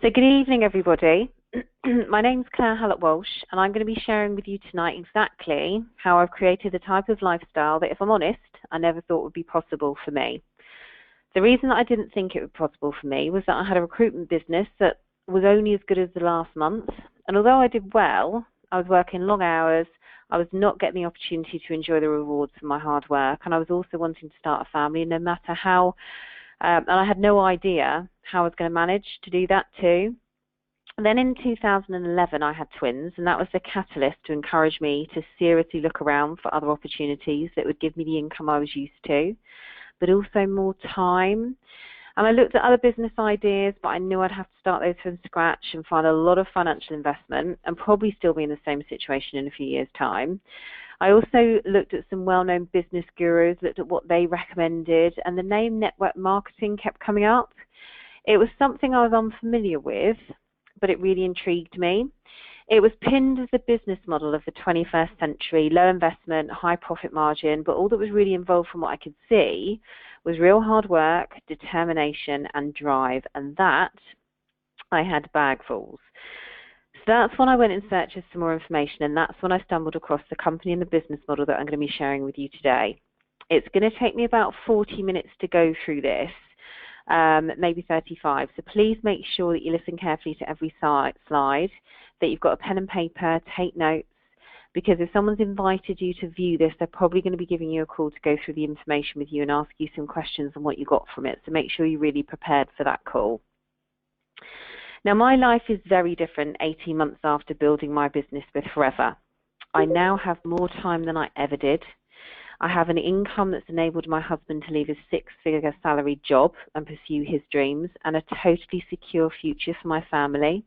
So good evening, everybody. My name's Claire Hallett-Walsh, and I'm going to be sharing with you tonight exactly how I've created the type of lifestyle that, if I'm honest, I never thought would be possible for me. The reason that I didn't think it would be possible for me was that I had a recruitment business that was only as good as the last month, and although I did well, I was working long hours, I was not getting the opportunity to enjoy the rewards for my hard work, and I was also wanting to start a family, no matter how, and I had no idea how I was going to manage to do that too. And then in 2011, I had twins, and that was the catalyst to encourage me to seriously look around for other opportunities that would give me the income I was used to, but also more time. And I looked at other business ideas, but I knew I'd have to start those from scratch and find a lot of financial investment and probably still be in the same situation in a few years' time. I also looked at some well-known business gurus, looked at what they recommended, and the name network marketing kept coming up. It was something I was unfamiliar with, but it really intrigued me. It was pinned as the business model of the 21st century, low investment, high profit margin, but all that was really involved from what I could see was real hard work, determination, and drive, and that I had bagfuls. So that's when I went in search of some more information, and that's when I stumbled across the company and the business model that I'm going to be sharing with you today. It's going to take me about 40 minutes to go through this, maybe 35. So please make sure that you listen carefully to every slide, that you've got a pen and paper, take notes, because if someone's invited you to view this, they're probably going to be giving you a call to go through the information with you and ask you some questions on what you got from it. So make sure you're really prepared for that call. Now, my life is very different 18 months after building my business with Forever. I now have more time than I ever did. I have an income that's enabled my husband to leave his six-figure salary job and pursue his dreams, and a totally secure future for my family.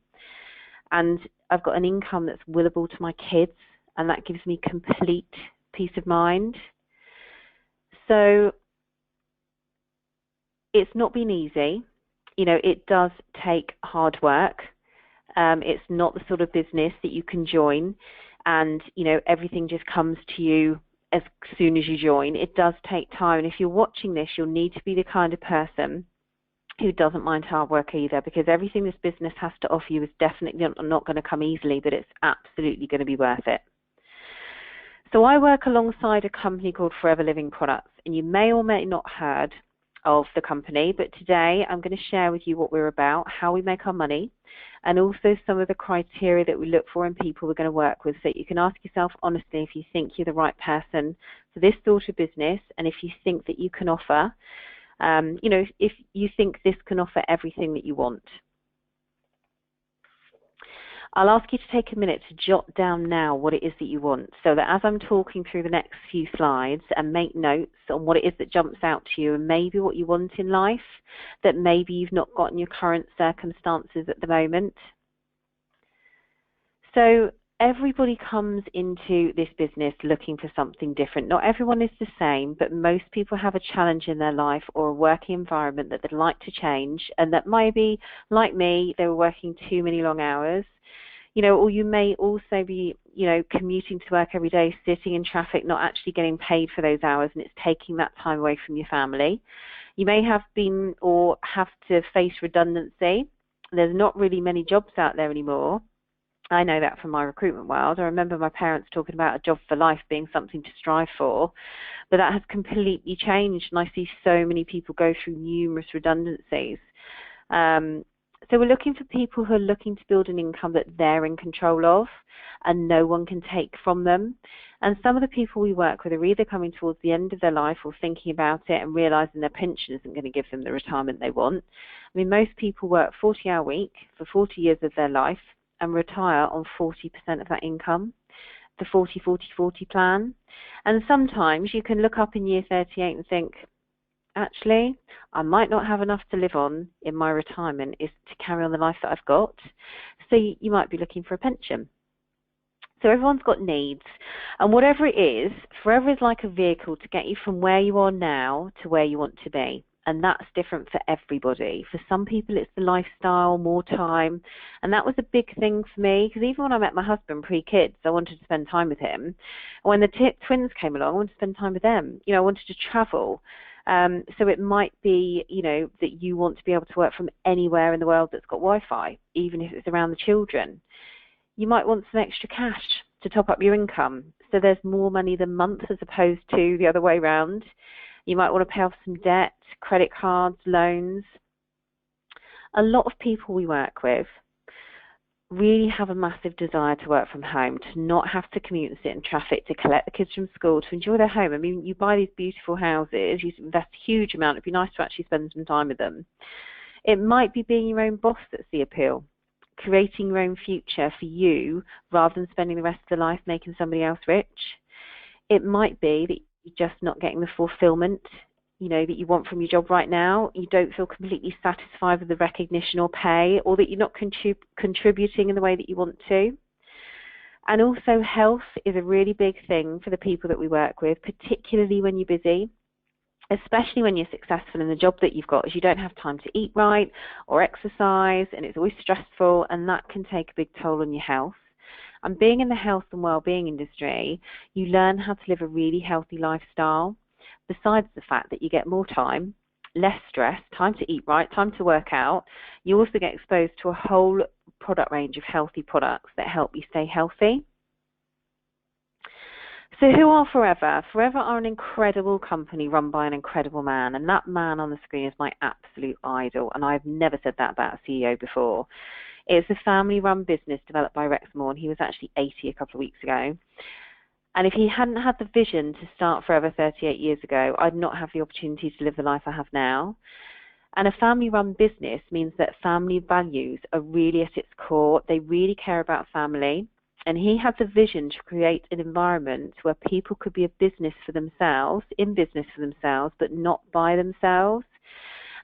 And I've got an income that's willable to my kids, and that gives me complete peace of mind. So it's not been easy. You know, it does take hard work. It's not the sort of business that you can join and, you know, everything just comes to you as soon as you join. It does take time. And if you're watching this, you'll need to be the kind of person who doesn't mind hard work either, because everything this business has to offer you is definitely not going to come easily, but it's absolutely going to be worth it. So I work alongside a company called Forever Living Products, and you may or may not have heard of the company, but today I'm going to share with you what we're about, how we make our money, and also some of the criteria that we look for in people we're going to work with, so you can ask yourself honestly if you think you're the right person for this sort of business, and if you think that you can offer, you know, if you think this can offer everything that you want. I'll ask you to take a minute to jot down now what it is that you want, so that as I'm talking through the next few slides, and make notes on what it is that jumps out to you and maybe what you want in life that maybe you've not got in your current circumstances at the moment. So everybody comes into this business looking for something different. Not everyone is the same, but most people have a challenge in their life or a working environment that they'd like to change, and that maybe, like me, they were working too many long hours. You know, or you may also be, you know, commuting to work every day, sitting in traffic, not actually getting paid for those hours, and it's taking that time away from your family. You may have been or have to face redundancy. There's not really many jobs out there anymore. I know that from my recruitment world. I remember my parents talking about a job for life being something to strive for, but that has completely changed, and I see so many people go through numerous redundancies. So we're looking for people who are looking to build an income that they're in control of and no one can take from them. And some of the people we work with are either coming towards the end of their life or thinking about it and realizing their pension isn't going to give them the retirement they want. I mean, most people work 40-hour week for 40 years of their life and retire on 40% of that income, the 40-40-40 plan. And sometimes you can look up in year 38 and think, actually, I might not have enough to live on in my retirement is to carry on the life that I've got. So you might be looking for a pension. So everyone's got needs. And whatever it is, Forever is like a vehicle to get you from where you are now to where you want to be. And that's different for everybody. For some people, it's the lifestyle, more time. And that was a big thing for me, because even when I met my husband pre-kids, I wanted to spend time with him. And when the twins came along, I wanted to spend time with them. You know, I wanted to travel. So it might be, that you want to be able to work from anywhere in the world that's got Wi-Fi, even if it's around the children. You might want some extra cash to top up your income, so there's more money than month as opposed to the other way around. You might want to pay off some debt, credit cards, loans. A lot of people we work with really have a massive desire to work from home, to not have to commute and sit in traffic, to collect the kids from school, to enjoy their home. I mean, you buy these beautiful houses, you invest a huge amount. It'd be nice to actually spend some time with them. It might be being your own boss that's the appeal, creating your own future for you rather than spending the rest of your life making somebody else rich. It might be that you're just not getting the fulfillment that you want from your job right now. You don't feel completely satisfied with the recognition or pay, or that you're not contributing in the way that you want to. And also, health is a really big thing for the people that we work with, particularly when you're busy, especially when you're successful in the job that you've got, as you don't have time to eat right or exercise, and it's always stressful, and that can take a big toll on your health. And being in the health and well-being industry, you learn how to live a really healthy lifestyle. Besides the fact that you get more time, less stress, time to eat right, time to work out, you also get exposed to a whole product range of healthy products that help you stay healthy. So who are Forever? Forever are an incredible company run by an incredible man, and that man on the screen is my absolute idol, and I've never said that about a CEO before. It's a family-run business developed by Rex Moore, and he was actually 80 a couple of weeks ago. And if he hadn't had the vision to start Forever 38 years ago, I'd not have the opportunity to live the life I have now. And a family-run business means that family values are really at its core. They really care about family. And he had the vision to create an environment where people could be in business for themselves, but not by themselves.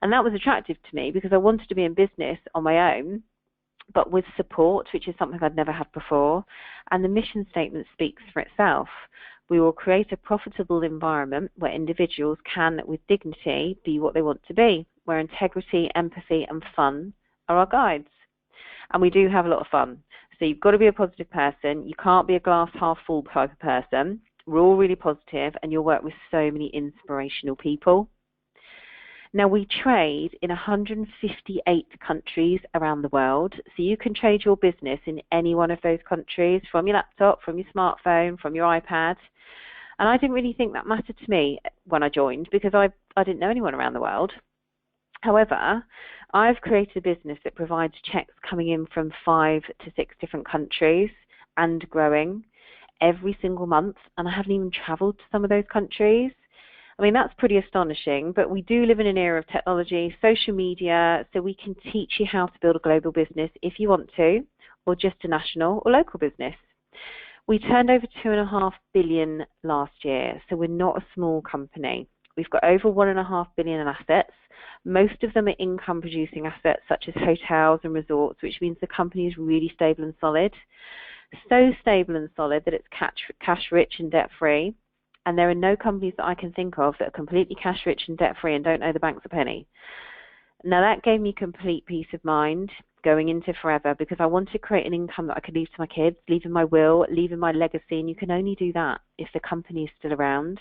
And that was attractive to me because I wanted to be in business on my own, but with support, which is something I'd never had before. And the mission statement speaks for itself. We will create a profitable environment where individuals can, with dignity, be what they want to be, where integrity, empathy, and fun are our guides. And we do have a lot of fun. So you've got to be a positive person. You can't be a glass half full type of person. We're all really positive, and you'll work with so many inspirational people. Now, we trade in 158 countries around the world, so you can trade your business in any one of those countries from your laptop, from your smartphone, from your iPad. And I didn't really think that mattered to me when I joined because I didn't know anyone around the world. However, I've created a business that provides checks coming in from 5 to 6 different countries and growing every single month, and I haven't even traveled to some of those countries. I mean, that's pretty astonishing, but we do live in an era of technology, social media, so we can teach you how to build a global business if you want to, or just a national or local business. We turned over $2.5 billion last year, so we're not a small company. We've got over $1.5 billion in assets. Most of them are income-producing assets, such as hotels and resorts, which means the company is really stable and solid. So stable and solid that it's cash-rich and debt-free. And there are no companies that I can think of that are completely cash-rich and debt-free and don't owe the banks a penny. Now, that gave me complete peace of mind going into Forever because I wanted to create an income that I could leave to my kids, leaving my will, leaving my legacy, and you can only do that if the company is still around.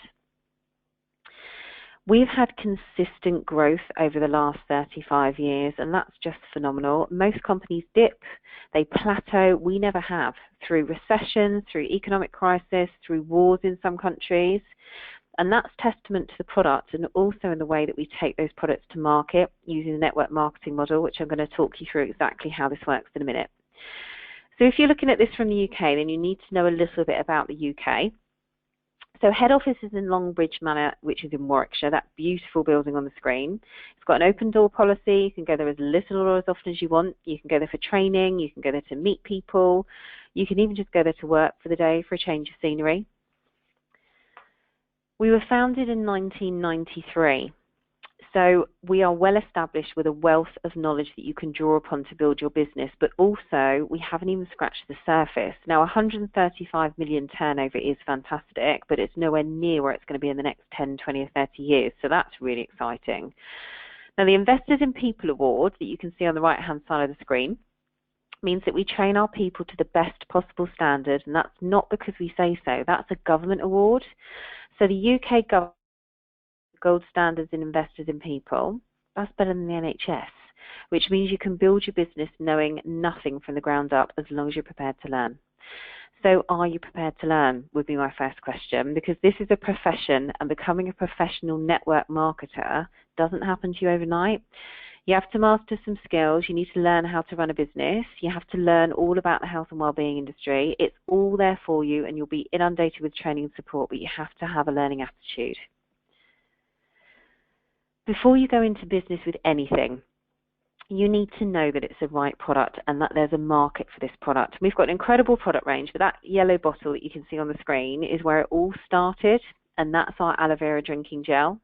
We've had consistent growth over the last 35 years, and that's just phenomenal. Most companies dip, they plateau. We never have, through recession, through economic crisis, through wars in some countries. And that's testament to the product and also in the way that we take those products to market using the network marketing model, which I'm going to talk you through exactly how this works in a minute. So if you're looking at this from the UK, then you need to know a little bit about the UK. So head office is in Longbridge Manor, which is in Warwickshire, that beautiful building on the screen. It's got an open door policy. You can go there as little or as often as you want. You can go there for training. You can go there to meet people. You can even just go there to work for the day for a change of scenery. We were founded in 1993. So we are well established with a wealth of knowledge that you can draw upon to build your business, but also we haven't even scratched the surface. Now, 135 million turnover is fantastic, but it's nowhere near where it's going to be in the next 10, 20 or 30 years. So that's really exciting. Now, the Investors in People Award that you can see on the right-hand side of the screen means that we train our people to the best possible standard, and that's not because we say so. That's a government award. So the UK government gold standards in investors in people, that's better than the NHS, which means you can build your business knowing nothing from the ground up as long as you're prepared to learn. So are you prepared to learn would be my first question, because this is a profession, and becoming a professional network marketer doesn't happen to you overnight. You have to master some skills. You need to learn how to run a business. You have to learn all about the health and wellbeing industry. It's all there for you, and you'll be inundated with training and support, but you have to have a learning attitude. Before you go into business with anything, you need to know that it's the right product and that there's a market for this product. We've got an incredible product range, but that yellow bottle that you can see on the screen is where it all started, and that's our aloe vera drinking gel.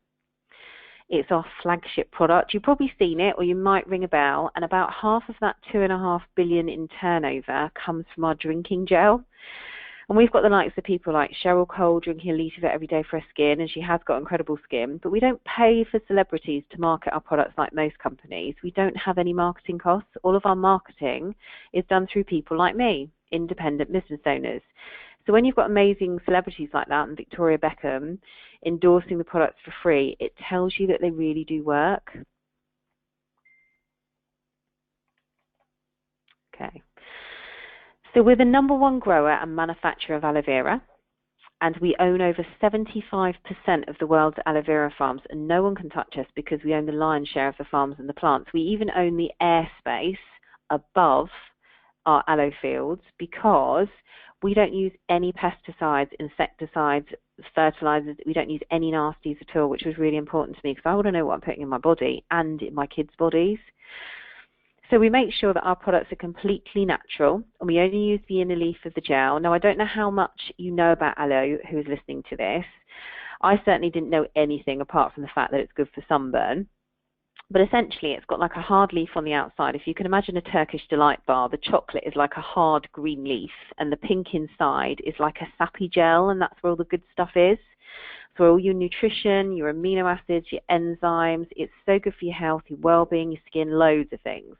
It's our flagship product. You've probably seen it, or you might ring a bell, and about half of that $2.5 billion in turnover comes from our drinking gel. And we've got the likes of people like Cheryl Cole drinking a litre of it every day for her skin, and she has got incredible skin. But we don't pay for celebrities to market our products like most companies. We don't have any marketing costs. All of our marketing is done through people like me, independent business owners. So when you've got amazing celebrities like that, and Victoria Beckham endorsing the products for free, it tells you that they really do work. Okay. So we're the #1 grower and manufacturer of aloe vera, and we own over 75% of the world's aloe vera farms, and no one can touch us because we own the lion's share of the farms and the plants. We even own the airspace above our aloe fields because we don't use any pesticides, insecticides, fertilizers. We don't use any nasties at all, which was really important to me because I want to know what I'm putting in my body and in my kids' bodies. So we make sure that our products are completely natural, and we only use the inner leaf of the gel. Now, I don't know how much you know about aloe who is listening to this. I certainly didn't know anything apart from the fact that it's good for sunburn. But essentially, it's got like a hard leaf on the outside. If you can imagine a Turkish delight bar, the chocolate is like a hard green leaf, and the pink inside is like a sappy gel, and that's where all the good stuff is. So all your nutrition, your amino acids, your enzymes, it's so good for your health, your well-being, your skin, loads of things.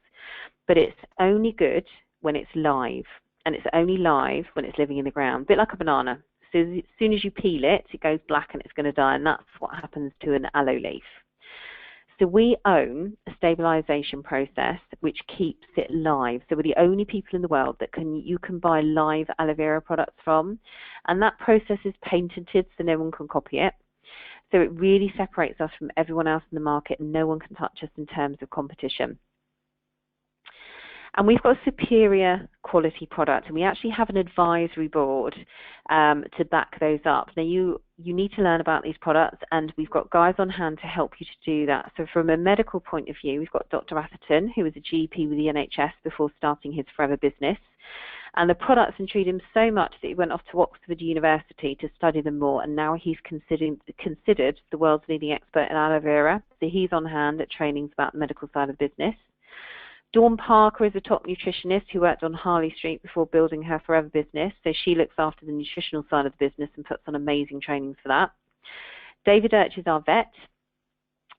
But it's only good when it's live, and it's only live when it's living in the ground, a bit like a banana. So as soon as you peel it, it goes black and it's going to die, and that's what happens to an aloe leaf. So we own a stabilization process which keeps it live. So we're the only people in the world that you can buy live aloe vera products from, and that process is patented so no one can copy it. So it really separates us from everyone else in the market, and no one can touch us in terms of competition. And we've got a superior quality product, and we actually have an advisory board to back those up. Now, you need to learn about these products, and we've got guys on hand to help you to do that. So from a medical point of view, we've got Dr. Atherton, who was a GP with the NHS before starting his forever business. And the products intrigued him so much that he went off to Oxford University to study them more, and now he's considered the world's leading expert in aloe vera. So he's on hand at trainings about the medical side of business. Dawn Parker is a top nutritionist who worked on Harley Street before building her forever business. So she looks after the nutritional side of the business and puts on amazing trainings for that. David Urch is our vet.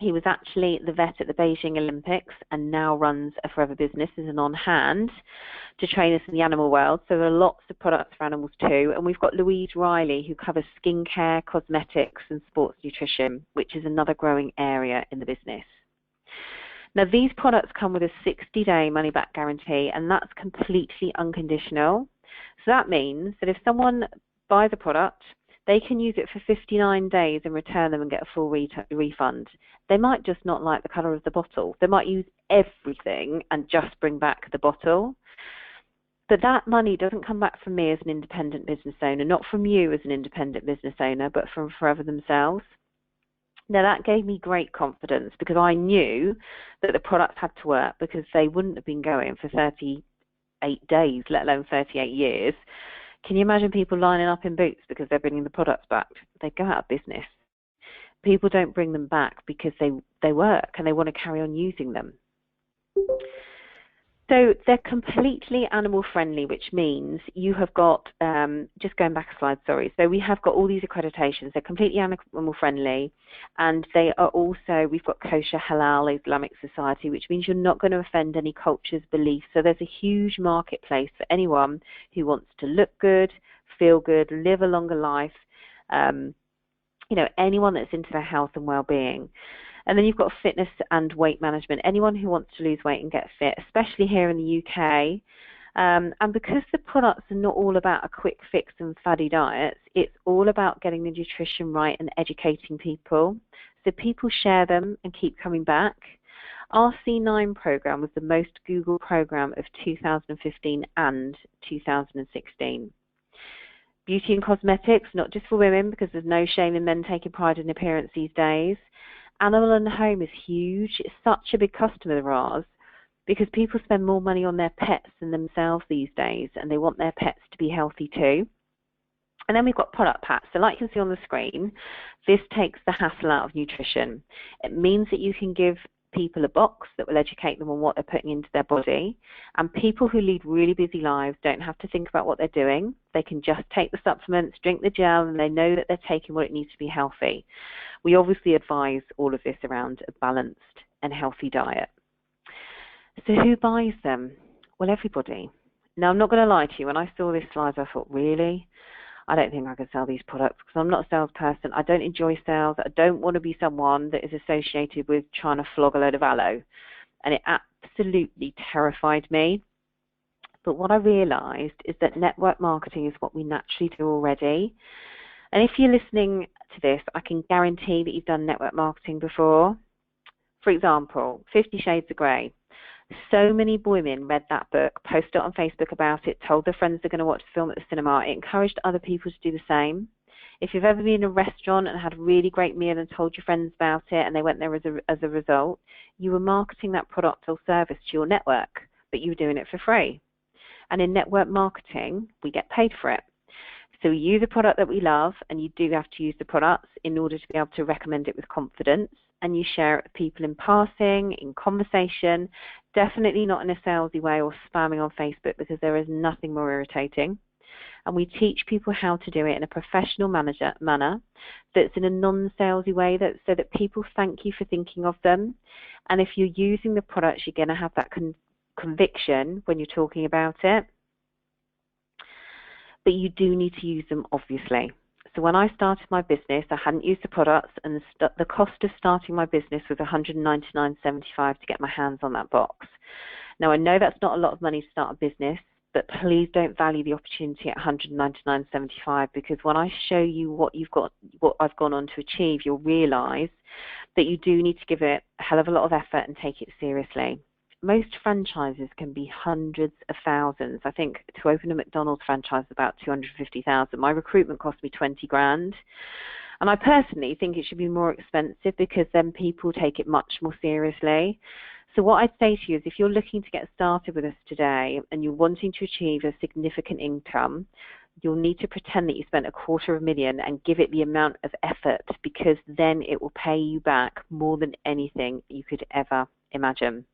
He was actually the vet at the Beijing Olympics and now runs a forever business as an on-hand to train us in the animal world. So there are lots of products for animals too. And we've got Louise Riley, who covers skincare, cosmetics and sports nutrition, which is another growing area in the business. Now, these products come with a 60-day money-back guarantee, and that's completely unconditional. So that means that if someone buys a product, they can use it for 59 days and return them and get a full refund. They might just not like the colour of the bottle. They might use everything and just bring back the bottle. But that money doesn't come back from me as an independent business owner, not from you as an independent business owner, but from Forever themselves. Now, that gave me great confidence because I knew that the products had to work, because they wouldn't have been going for 38 days, let alone 38 years. Can you imagine people lining up in Boots because they're bringing the products back? They'd go out of business. People don't bring them back because they work and they want to carry on using them. So they're completely animal friendly, which means you have got, just going back a slide, sorry. So we have got all these accreditations. They're completely animal friendly, and they are also, we've got kosher, halal, Islamic society, which means you're not going to offend any culture's beliefs. So there's a huge marketplace for anyone who wants to look good, feel good, live a longer life, anyone that's into their health and well-being. And then you've got fitness and weight management, anyone who wants to lose weight and get fit, especially here in the UK. And because the products are not all about a quick fix and faddy diets, it's all about getting the nutrition right and educating people. So people share them and keep coming back. Our C9 program was the most Googled program of 2015 and 2016. Beauty and cosmetics, not just for women, because there's no shame in men taking pride in appearance these days. Animal and home is huge. It's such a big customer of ours because people spend more money on their pets than themselves these days, and they want their pets to be healthy too. And then we've got product packs. So like you can see on the screen, this takes the hassle out of nutrition. It means that you can give people a box that will educate them on what they're putting into their body, and people who lead really busy lives don't have to think about what they're doing. They can just take the supplements, drink the gel, and they know that they're taking what it needs to be healthy. We obviously advise all of this around a balanced and healthy diet. So who buys them? Well, everybody. Now, I'm not going to lie to you. When I saw this slide, I thought, really? I don't think I can sell these products because I'm not a salesperson. I don't enjoy sales. I don't want to be someone that is associated with trying to flog a load of aloe. And it absolutely terrified me. But what I realized is that network marketing is what we naturally do already. And if you're listening to this, I can guarantee that you've done network marketing before. For example, 50 Shades of Grey. So many women read that book, posted it on Facebook about it, told their friends they're going to watch the film at the cinema. It encouraged other people to do the same. If you've ever been in a restaurant and had a really great meal and told your friends about it and they went there as a result, you were marketing that product or service to your network, but you were doing it for free. And in network marketing, we get paid for it. So we use a product that we love, and you do have to use the products in order to be able to recommend it with confidence, and you share it with people in passing, in conversation, definitely not in a salesy way or spamming on Facebook, because there is nothing more irritating. And we teach people how to do it in a professional manner that's in a non-salesy way, so that people thank you for thinking of them. And if you're using the products, you're going to have that conviction when you're talking about it. But you do need to use them, obviously. So when I started my business, I hadn't used the products, and the cost of starting my business was $199.75 to get my hands on that box. Now, I know that's not a lot of money to start a business, but please don't value the opportunity at $199.75, because when I show you what I've gone on to achieve, you'll realize that you do need to give it a hell of a lot of effort and take it seriously. Most franchises can be hundreds of thousands. I think to open a McDonald's franchise is about $250,000. My recruitment cost me $20,000. And I personally think it should be more expensive, because then people take it much more seriously. So what I'd say to you is, if you're looking to get started with us today and you're wanting to achieve a significant income, you'll need to pretend that you spent $250,000 and give it the amount of effort, because then it will pay you back more than anything you could ever imagine.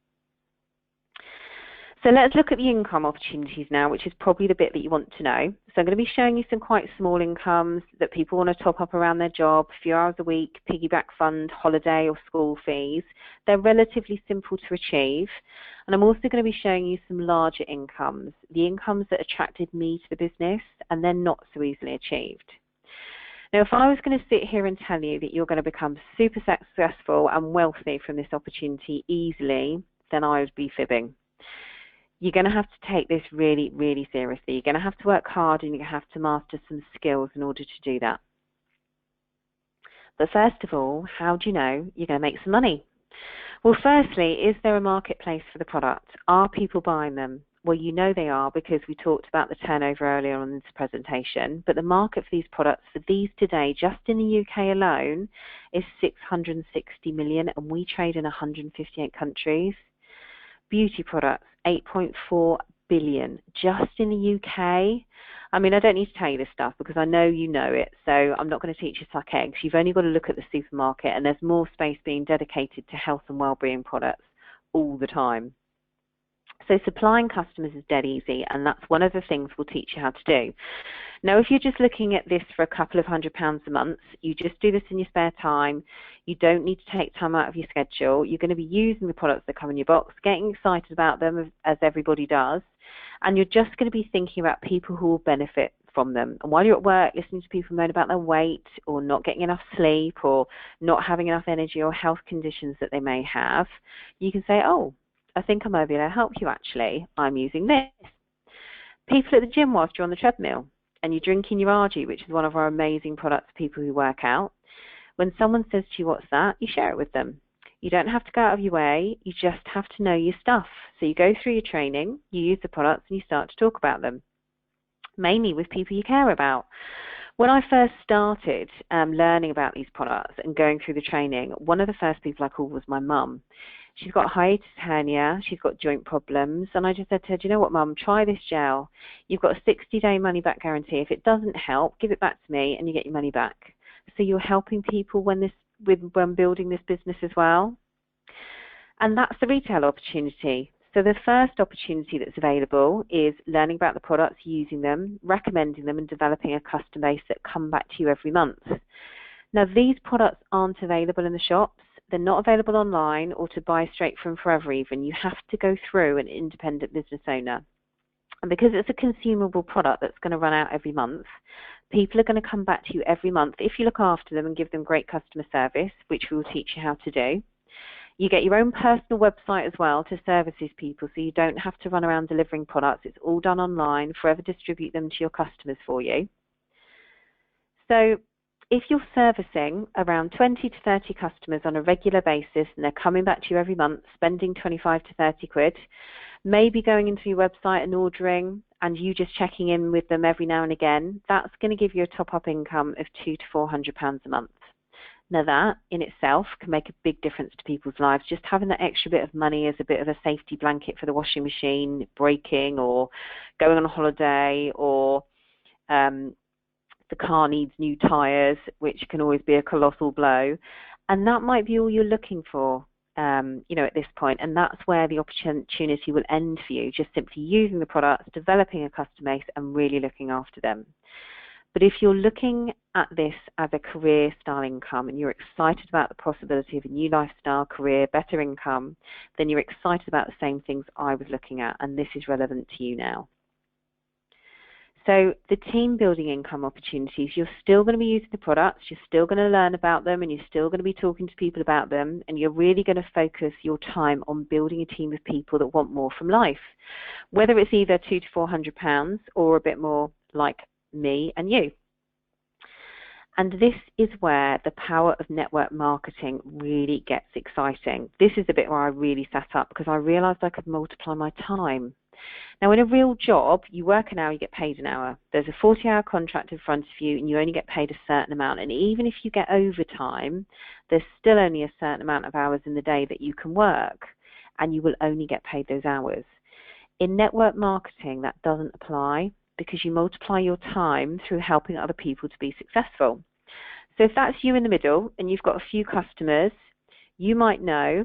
So let's look at the income opportunities now, which is probably the bit that you want to know. So I'm going to be showing you some quite small incomes that people want to top up around their job, a few hours a week, piggyback fund, holiday or school fees. They're relatively simple to achieve. And I'm also going to be showing you some larger incomes, the incomes that attracted me to the business and they're not so easily achieved. Now, if I was going to sit here and tell you that you're going to become super successful and wealthy from this opportunity easily, then I would be fibbing. You're going to have to take this really, really seriously. You're going to have to work hard, and you're going to have to master some skills in order to do that. But first of all, how do you know you're going to make some money? Well, firstly, is there a marketplace for the product? Are people buying them? Well, you know they are, because we talked about the turnover earlier on in this presentation. But the market for these products, for these today, just in the UK alone, is 660 million, and we trade in 158 countries. Beauty products, 8.4 billion just in the UK. I mean, I don't need to tell you this stuff because I know you know it, so I'm not going to teach you to suck eggs. You've only got to look at the supermarket, and there's more space being dedicated to health and well-being products all the time. So supplying customers is dead easy, and that's one of the things we'll teach you how to do. Now, if you're just looking at this for a couple of £100 a month, you just do this in your spare time. You don't need to take time out of your schedule. You're going to be using the products that come in your box, getting excited about them as everybody does, and you're just going to be thinking about people who will benefit from them. And while you're at work listening to people moan about their weight or not getting enough sleep or not having enough energy or health conditions that they may have, you can say, oh, I think I might be able to help you actually. I'm using this. People at the gym whilst you're on the treadmill and you're drinking your RG, which is one of our amazing products for people who work out. When someone says to you, what's that? You share it with them. You don't have to go out of your way. You just have to know your stuff. So you go through your training, you use the products, and you start to talk about them, mainly with people you care about. When I first started learning about these products and going through the training, one of the first people I called was my mum. She's got hiatus hernia, she's got joint problems, and I just said to her, do you know what, Mum, try this gel. You've got a 60-day money-back guarantee. If it doesn't help, give it back to me and you get your money back. So you're helping people when building this business as well. And that's the retail opportunity. So the first opportunity that's available is learning about the products, using them, recommending them, and developing a customer base that come back to you every month. Now, these products aren't available in the shops. They're not available online or to buy straight from Forever even. You have to go through an independent business owner. And because it's a consumable product that's going to run out every month, people are going to come back to you every month if you look after them and give them great customer service, which we will teach you how to do. You get your own personal website as well to service these people, so you don't have to run around delivering products. It's all done online. Forever distribute them to your customers for you. So if you're servicing around 20 to 30 customers on a regular basis and they're coming back to you every month, spending 25 to 30 quid, maybe going into your website and ordering and you just checking in with them every now and again, that's going to give you a top-up income of £200 to £400 a month. Now that in itself can make a big difference to people's lives. Just having that extra bit of money as a bit of a safety blanket for the washing machine breaking or going on a holiday, or the car needs new tyres, which can always be a colossal blow. And that might be all you're looking for, at this point. And that's where the opportunity will end for you, just simply using the products, developing a customer base and really looking after them. But if you're looking at this as a career style income and you're excited about the possibility of a new lifestyle, career, better income, then you're excited about the same things I was looking at, and this is relevant to you now. So the team building income opportunities, you're still going to be using the products, you're still going to learn about them, and you're still going to be talking to people about them, and you're really going to focus your time on building a team of people that want more from life, whether it's either £200 to £400 or a bit more like me and you. And this is where the power of network marketing really gets exciting. This is the bit where I really sat up because I realized I could multiply my time. Now, in a real job, you work an hour, you get paid an hour. There's a 40-hour contract in front of you and you only get paid a certain amount. And even if you get overtime, there's still only a certain amount of hours in the day that you can work, and you will only get paid those hours. In network marketing, that doesn't apply, because you multiply your time through helping other people to be successful. So if that's you in the middle and you've got a few customers, you might know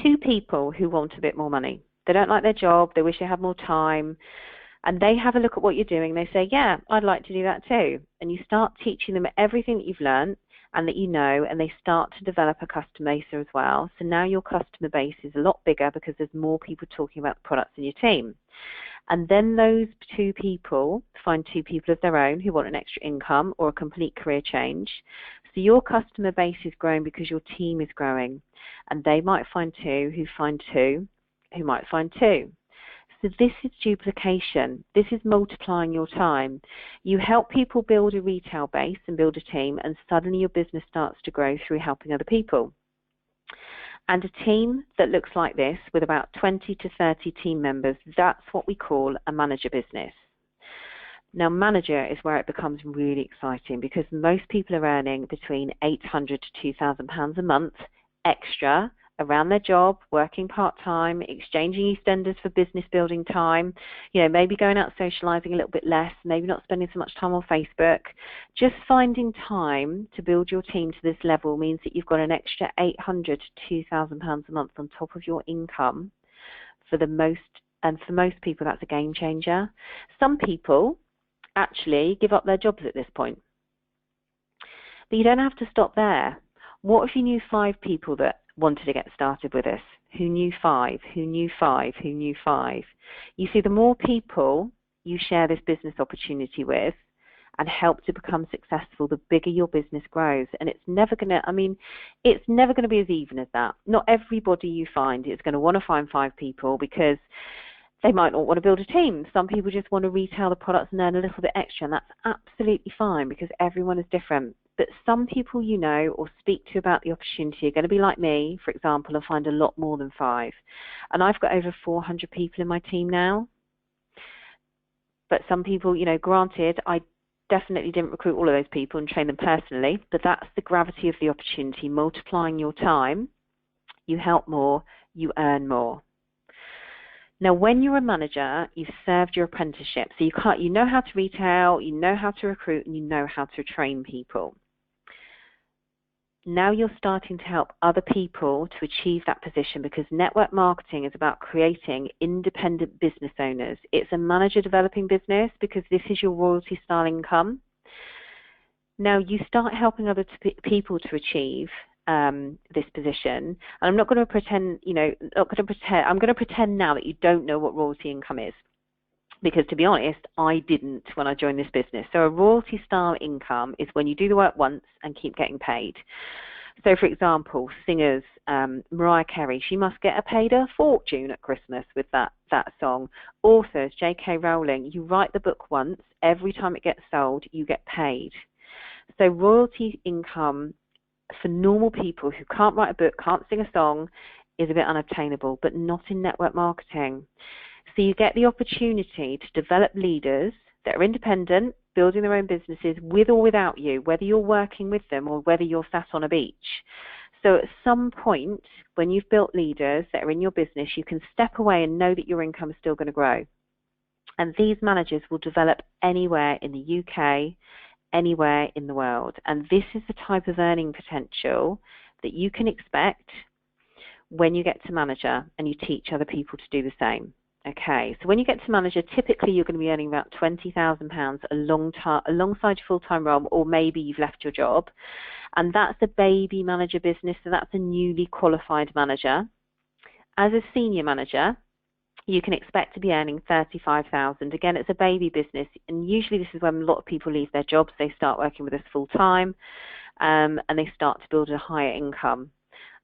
2 people who want a bit more money. They don't like their job, they wish they had more time, and they have a look at what you're doing. They say, yeah, I'd like to do that too. And you start teaching them everything that you've learned and that you know, and they start to develop a customer base as well. So now your customer base is a lot bigger because there's more people talking about the products in your team. And then those 2 people find 2 people of their own who want an extra income or a complete career change. So your customer base is growing because your team is growing. And they might find 2 who find 2 who might find 2. So this is duplication. This is multiplying your time. You help people build a retail base and build a team, and suddenly your business starts to grow through helping other people. And a team that looks like this, with about 20 to 30 team members, that's what we call a manager business. Now, manager is where it becomes really exciting, because most people are earning between £800 to £2,000 a month extra around their job, working part-time, exchanging EastEnders for business building time, maybe going out socialising a little bit less, maybe not spending so much time on Facebook. Just finding time to build your team to this level means that you've got an extra £800 to £2,000 a month on top of your income. For most people, that's a game changer. Some people actually give up their jobs at this point. But you don't have to stop there. What if you knew 5 people that wanted to get started with us, who knew 5, who knew 5, who knew 5? You see, the more people you share this business opportunity with and help to become successful, the bigger your business grows. And it's never going to be as even as that. Not everybody you find is going to want to find 5 people because they might not want to build a team. Some people just want to retail the products and earn a little bit extra, and that's absolutely fine because everyone is different. But some people you know or speak to about the opportunity are going to be like me, for example, and find a lot more than 5. And I've got over 400 people in my team now. But some people, granted, I definitely didn't recruit all of those people and train them personally, but that's the gravity of the opportunity, multiplying your time. You help more, you earn more. Now, when you're a manager, you've served your apprenticeship, so you know how to retail, you know how to recruit, and you know how to train people. Now you're starting to help other people to achieve that position because network marketing is about creating independent business owners. It's a manager developing business because this is your royalty style income. Now you start helping other people to achieve this position. And I'm not going to pretend, I'm going to pretend now that you don't know what royalty income is. Because to be honest, I didn't when I joined this business. So a royalty style income is when you do the work once and keep getting paid. So for example, singers, Mariah Carey, she must get paid a fortune at Christmas with that song. Authors, J.K. Rowling, you write the book once, every time it gets sold, you get paid. So royalty income for normal people who can't write a book, can't sing a song, is a bit unobtainable, but not in network marketing. So you get the opportunity to develop leaders that are independent, building their own businesses with or without you, whether you're working with them or whether you're sat on a beach. So at some point, when you've built leaders that are in your business, you can step away and know that your income is still going to grow. And these managers will develop anywhere in the UK, anywhere in the world. And this is the type of earning potential that you can expect when you get to manager and you teach other people to do the same. Okay, so when you get to manager, typically you're going to be earning about £20,000 alongside your full-time role, or maybe you've left your job. And that's a baby manager business, so that's a newly qualified manager. As a senior manager, you can expect to be earning £35,000. Again, it's a baby business, and usually this is when a lot of people leave their jobs. They start working with us full-time, and they start to build a higher income.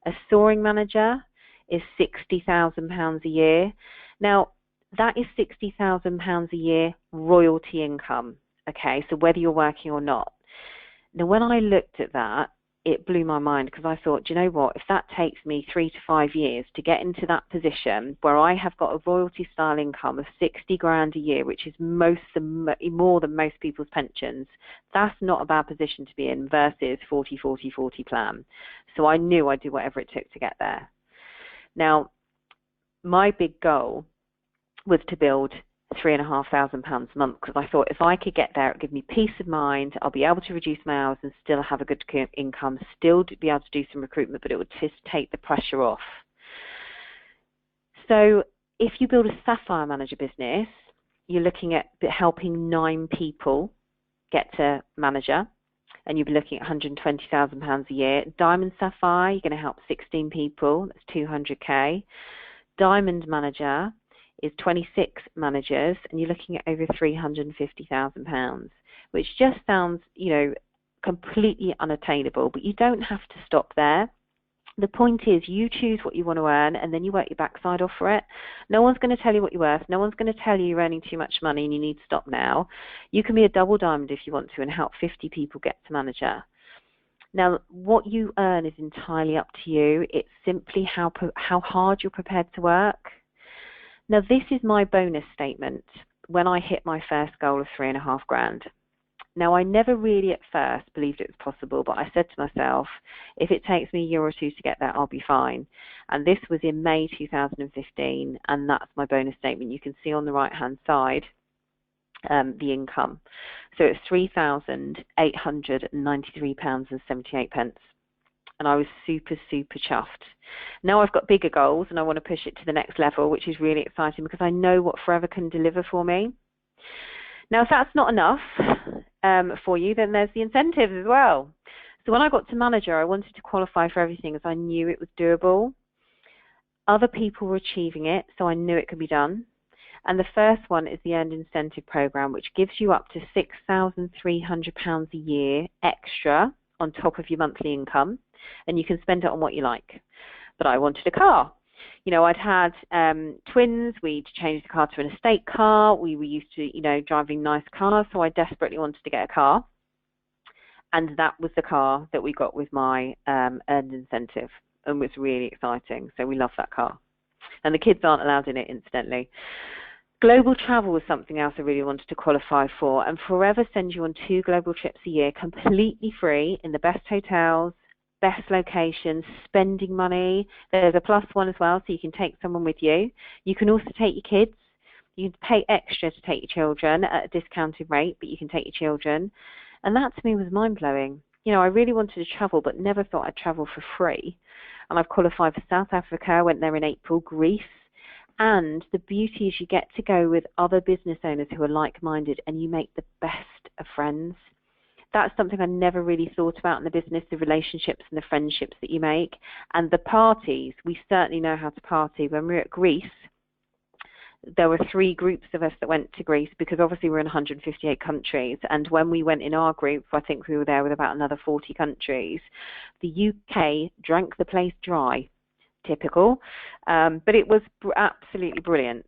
A soaring manager is £60,000 a year. Now, that is £60,000 a year royalty income, okay, so whether you're working or not. Now, when I looked at that, it blew my mind because I thought, do you know what, if that takes me 3 to 5 years to get into that position where I have got a royalty style income of 60 grand a year, which is more than most people's pensions, that's not a bad position to be in versus 40-40-40 plan. So I knew I'd do whatever it took to get there. Now, my big goal was to build £3,500 a month because I thought if I could get there, it would give me peace of mind. I'll be able to reduce my hours and still have a good income, still be able to do some recruitment, but it would just take the pressure off. So if you build a Sapphire Manager business, you're looking at helping 9 people get to manager, and you'll be looking at £120,000 a year. Diamond Sapphire, you're going to help 16 people, that's 200k. Diamond Manager is 26 managers, and you're looking at over £350,000, which just sounds, completely unattainable, but you don't have to stop there. The point is you choose what you want to earn, and then you work your backside off for it. No one's going to tell you what you're worth. No one's going to tell you you're earning too much money and you need to stop now. You can be a double diamond if you want to and help 50 people get to manager. Now, what you earn is entirely up to you. It's simply how hard you're prepared to work. Now, this is my bonus statement when I hit my first goal of £3,500 grand. Now, I never really at first believed it was possible, but I said to myself, if it takes me a year or two to get there, I'll be fine. And this was in May 2015, and that's my bonus statement. You can see on the right-hand side the income. So it's £3,893.78. And I was super, super chuffed. Now I've got bigger goals and I want to push it to the next level, which is really exciting because I know what Forever can deliver for me. Now, if that's not enough for you, then there's the incentives as well. So when I got to manager, I wanted to qualify for everything as I knew it was doable. Other people were achieving it, so I knew it could be done. And the first one is the Earned Incentive Program, which gives you up to £6,300 a year extra on top of your monthly income, and you can spend it on what you like. But I wanted a car. I'd had twins. We'd changed the car to an estate car. We were used to, driving nice cars, so I desperately wanted to get a car. And that was the car that we got with my earned incentive, and was really exciting. So we love that car. And the kids aren't allowed in it, incidentally. Global travel was something else I really wanted to qualify for, and Forever sends you on 2 global trips a year, completely free, in the best hotels, best locations, spending money. There's a plus one as well, so you can take someone with you. You can also take your kids. You can pay extra to take your children at a discounted rate, but you can take your children. And that to me was mind-blowing. I really wanted to travel, but never thought I'd travel for free. And I've qualified for South Africa. I went there in April, Greece. And the beauty is you get to go with other business owners who are like-minded, and you make the best of friends. That's something I never really thought about in the business, the relationships and the friendships that you make. And the parties, we certainly know how to party. When we were at Greece, there were 3 groups of us that went to Greece, because obviously we're in 158 countries. And when we went in our group, I think we were there with about another 40 countries. The UK drank the place dry. Typical, but it was absolutely brilliant.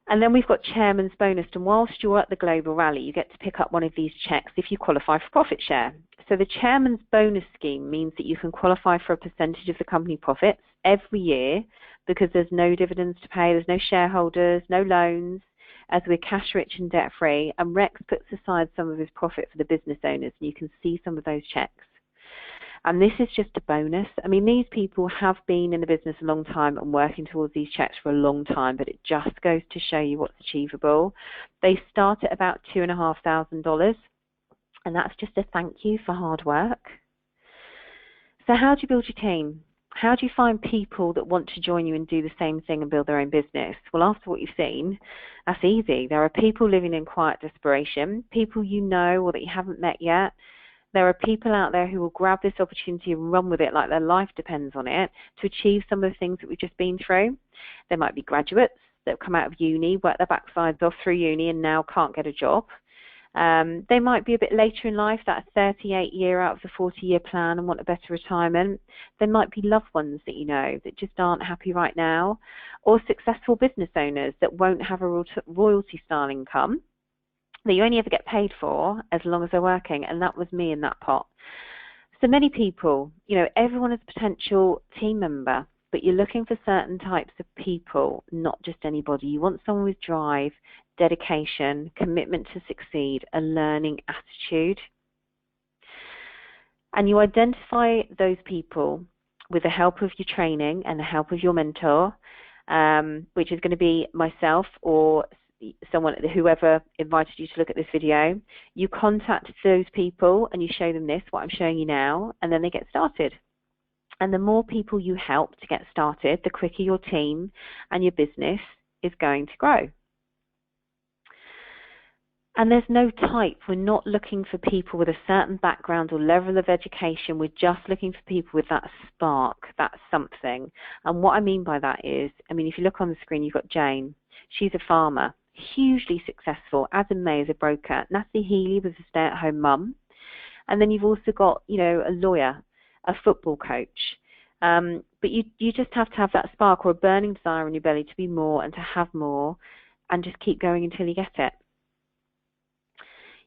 And then we've got Chairman's Bonus, and whilst you're at the Global Rally, you get to pick up one of these checks if you qualify for profit share. So the Chairman's Bonus scheme means that you can qualify for a percentage of the company profits every year, because there's no dividends to pay, there's no shareholders, no loans, as we're cash rich and debt free, and Rex puts aside some of his profit for the business owners, and you can see some of those checks. And this is just a bonus. I mean, these people have been in the business a long time and working towards these checks for a long time, but it just goes to show you what's achievable. They start at about $2,500, and that's just a thank you for hard work. So how do you build your team? How do you find people that want to join you and do the same thing and build their own business? Well, after what you've seen, that's easy. There are people living in quiet desperation, people you know or that you haven't met yet. There are people out there who will grab this opportunity and run with it like their life depends on it to achieve some of the things that we've just been through. There might be graduates that have come out of uni, worked their backsides off through uni and now can't get a job. They might be a bit later in life, that 38-year out of the 40-year plan, and want a better retirement. There might be loved ones that you know that just aren't happy right now, or successful business owners that won't have a royalty-style income that you only ever get paid for as long as they're working, and that was me in that pot. So many people, everyone is a potential team member, but you're looking for certain types of people, not just anybody. You want someone with drive, dedication, commitment to succeed, a learning attitude. And you identify those people with the help of your training and the help of your mentor, which is going to be myself or someone, whoever invited you to look at this video. You contact those people and you show them this, what I'm showing you now, and then they get started. And the more people you help to get started, the quicker your team and your business is going to grow. And there's no type. We're not looking for people with a certain background or level of education. We're just looking for people with that spark, that something. And what I mean by that is, if you look on the screen, you've got Jane. She's a farmer, hugely successful, as in May as a broker. Natalie Healy was a stay-at-home mum. And then you've also got, a lawyer, a football coach. But you just have to have that spark or a burning desire in your belly to be more and to have more, and just keep going until you get it.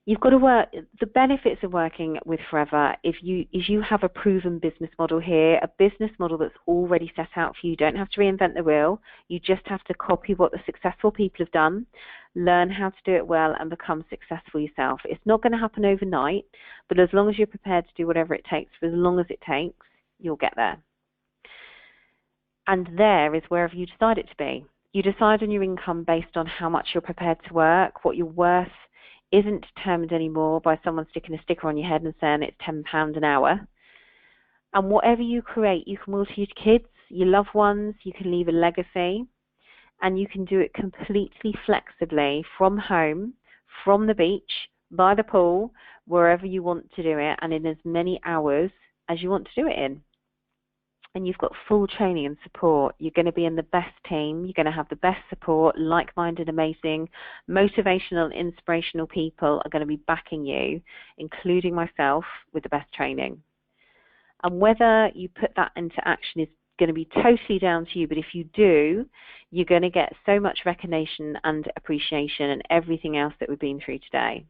You've got to work. The benefits of working with Forever is you have a proven business model here, a business model that's already set out for you. You don't have to reinvent the wheel. You just have to copy what the successful people have done, learn how to do it well, and become successful yourself. It's not going to happen overnight, but as long as you're prepared to do whatever it takes for as long as it takes, you'll get there. And there is wherever you decide it to be. You decide on your income based on how much you're prepared to work. What you're worth isn't determined anymore by someone sticking a sticker on your head and saying it's £10 an hour. And whatever you create, you can will to your kids, your loved ones, you can leave a legacy, and you can do it completely flexibly from home, from the beach, by the pool, wherever you want to do it, and in as many hours as you want to do it in. and you've got full training and support, you're going to be in the best team, you're going to have the best support, like-minded, amazing, motivational and inspirational people are going to be backing you, including myself, with the best training. And whether you put that into action is going to be totally down to you, but if you do, you're going to get so much recognition and appreciation and everything else that we've been through today.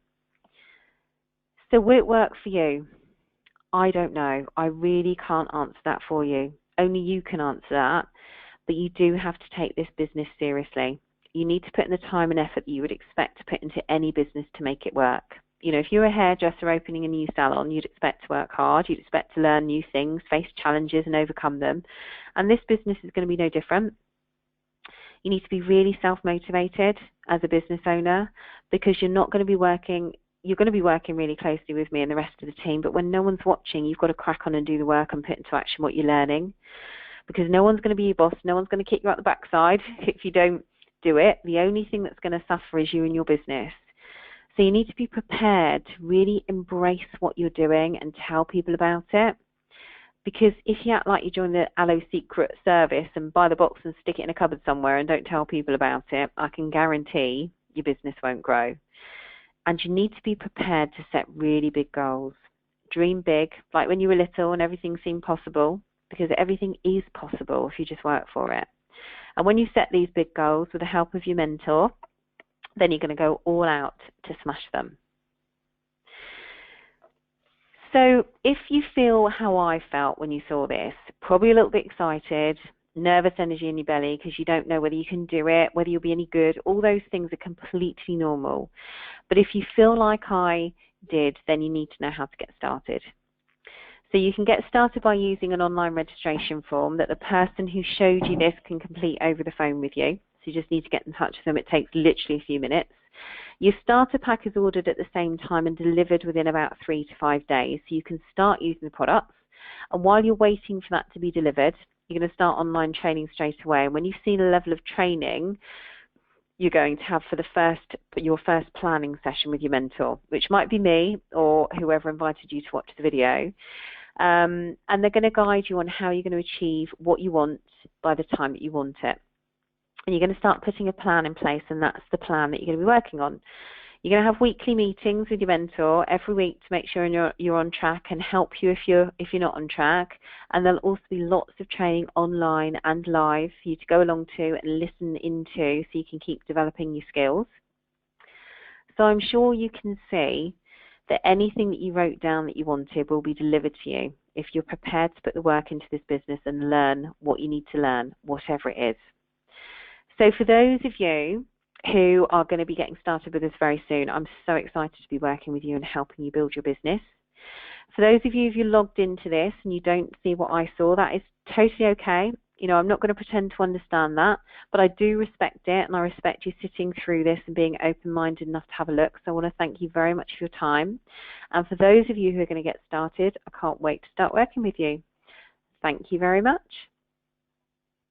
So will it work for you? I don't know. I really can't answer that for you. Only you can answer that, but you do have to take this business seriously. You need to put in the time and effort that you would expect to put into any business to make it work. You know, if you're a hairdresser opening a new salon, you'd expect to work hard, you'd expect to learn new things, face challenges and overcome them. And this business is going to be no different. You need to be really self-motivated as a business owner, because you're not going to be working really closely with me and the rest of the team, but when no one's watching, you've got to crack on and do the work and put into action what you're learning, because no one's going to be your boss, no one's going to kick you out the backside if you don't do it. The only thing that's going to suffer is you and your business. So you need to be prepared to really embrace what you're doing and tell people about it, because if you act like you join the Aloe Secret Service and buy the box and stick it in a cupboard somewhere and don't tell people about it, I can guarantee your business won't grow. And you need to be prepared to set really big goals. Dream big, like when you were little and everything seemed possible, because everything is possible if you just work for it. And when you set these big goals with the help of your mentor, then you're going to go all out to smash them. So if you feel how I felt when you saw this, probably a little bit excited, nervous energy in your belly because you don't know whether you can do it, whether you'll be any good, all those things are completely normal. But if you feel like I did, then you need to know how to get started. So you can get started by using an online registration form that the person who showed you this can complete over the phone with you. So you just need to get in touch with them. It takes literally a few minutes. Your starter pack is ordered at the same time and delivered within about 3 to 5 days. So you can start using the products. And while you're waiting for that to be delivered, you're going to start online training straight away. And when you've seen a level of training you're going to have for your first planning session with your mentor, which might be me or whoever invited you to watch the video. And they're going to guide you on how you're going to achieve what you want by the time that you want it. And you're going to start putting a plan in place, and that's the plan that you're going to be working on. You're going to have weekly meetings with your mentor every week to make sure you're on track and help you if you're not on track. And there'll also be lots of training online and live for you to go along to and listen into, so you can keep developing your skills. So I'm sure you can see that anything that you wrote down that you wanted will be delivered to you if you're prepared to put the work into this business and learn what you need to learn, whatever it is. So for those of you who are going to be getting started with this very soon, I'm so excited to be working with you and helping you build your business. For those of you who logged into this and you don't see what I saw, that is totally okay. You know, I'm not going to pretend to understand that, but I do respect it, and I respect you sitting through this and being open-minded enough to have a look. So I want to thank you very much for your time. And for those of you who are going to get started, I can't wait to start working with you. Thank you very much.